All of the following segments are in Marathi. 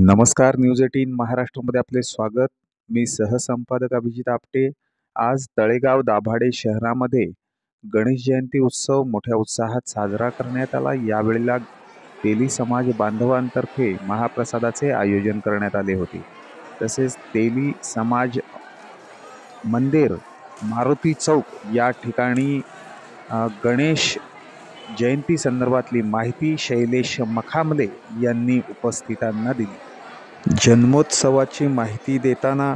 नमस्कार, न्यूज 18 महाराष्ट्रामध्ये आपले स्वागत। मी सहसंपादक अभिजित आपटे। आज तळेगाव दाभाडे शहरामध्ये गणेश जयंती उत्सव मोठ्या उत्साहात साजरा करण्यात आला। यावेळेला तेली समाज बांधवांतर्फे महाप्रसादाचे आयोजन करण्यात आले होते। तसेच तेली समाज मंदिर मारुती चौक या ठिकाणी गणेश जयंती संदर्भातली माहिती शैलेश मखामले यांनी उपस्थितांना दिली। जन्मोत्सवाची माहिती देताना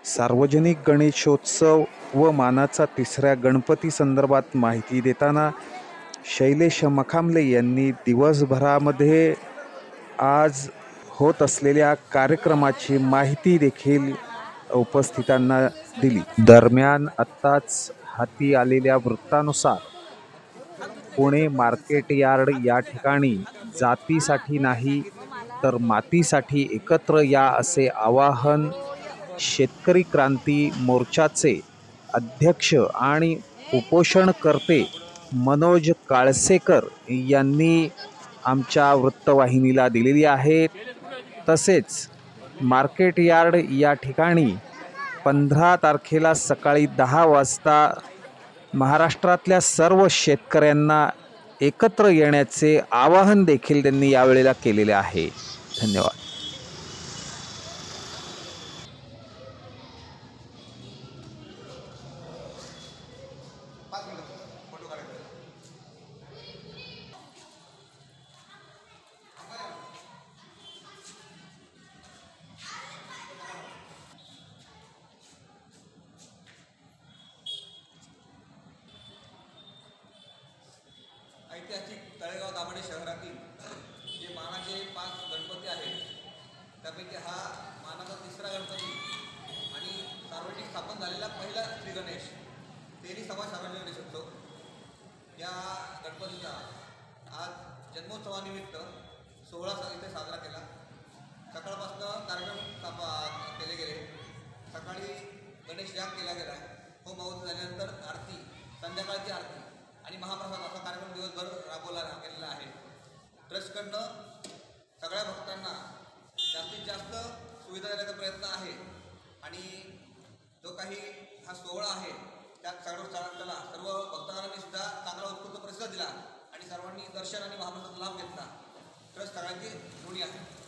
सार्वजनिक गणेशोत्सव व मानाचा तिसऱ्या गणपती संदर्भात माहिती देताना शैलेश मखामले यांनी दिवसभरामध्ये आज होत असलेल्या कार्यक्रमाची माहिती देखील उपस्थितांना दिली। दरम्यान आत्ताच हाती आलेल्या वृत्तानुसार पुणे मार्केट यार्ड या ठिकाणी जातीसाठी नाही तर मातीसाठी एकत्र या असे आवाहन शेतकरी क्रांती मोर्चाचे अध्यक्ष आणि उपोषणकर्ते मनोज काळसेकर यांनी आमच्या वृत्तवाहिनीला दिलेली आहे। तसेच मार्केट यार्ड या ठिकाणी 15 तारखेला सकाळी 10 वाजता महाराष्ट्रातल्या सर्व शेतकऱ्यांना एकत्र येण्याचे आवाहन देखील त्यांनी यावेळेला केलेले आहे। धन्यवाद। ऐतिहासिक तळेगाव दाभाडे शहरातील जे मानाचे 5 गणपती आहेत त्यापैकी हा मानाचा तिसरा गणपती आणि सार्वजनिक स्थापन झालेला पहिला श्री गणेश तेली समाज सार्वजनिक गणेशोत्सव या गणपतीचा आज जन्मोत्सवानिमित्त सोहळा इथे साजरा केला। सकाळपासून कार्यक्रम केले गेले। सकाळी गणेश याग केला गेला। होम हवन झाल्यानंतर आरती, संध्याकाळची आरती आणि महाप्रसाद असा कार्यक्रम दिवसभर राबवला गेलेला आहे। ट्रस्टकडनं सगळ्या भक्तांना जास्तीत जास्त सुविधा देण्याचा प्रयत्न आहे आणि जो काही हा सोहळा आहे त्यात सर्व भक्तांनी सुद्धा चांगला उत्स्फूर्त प्रतिसाद दिला आणि सर्वांनी दर्शन आणि महाप्रसाद लाभ घेतला। ट्रस्ट सगळ्यांची ऋणी आहे।